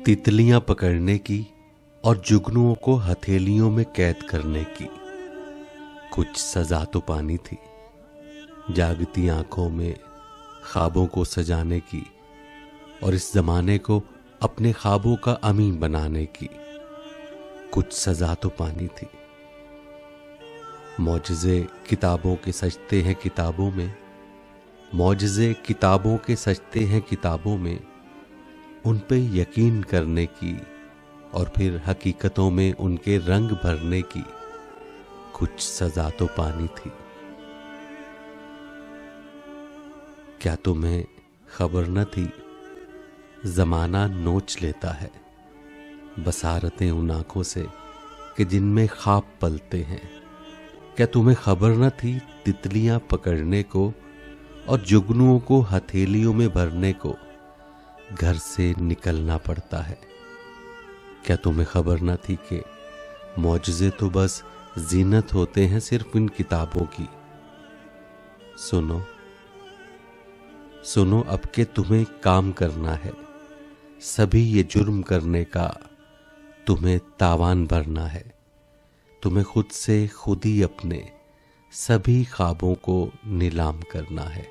तितलियां पकड़ने की और जुगनुओं को हथेलियों में कैद करने की कुछ सजा तो पानी थी। जागती आंखों में ख्वाबों को सजाने की और इस जमाने को अपने ख्वाबों का अमीन बनाने की कुछ सजा तो पानी थी। मौजज़े किताबों के सजते हैं किताबों में, मौजज़े किताबों के सजते हैं किताबों में, उन पे यकीन करने की और फिर हकीकतों में उनके रंग भरने की कुछ सजा तो पानी थी। क्या तुम्हें खबर न थी जमाना नोच लेता है बसारतें उन आंखों से कि जिनमें ख्वाब पलते हैं। क्या तुम्हें खबर न थी तितलियां पकड़ने को और जुगनुओं को हथेलियों में भरने को घर से निकलना पड़ता है। क्या तुम्हें खबर न थी कि मौजज़े तो बस जीनत होते हैं सिर्फ इन किताबों की। सुनो सुनो अब के तुम्हें काम करना है, सभी ये जुर्म करने का तुम्हें तावान भरना है। तुम्हें खुद से खुद ही अपने सभी ख्वाबों को नीलाम करना है।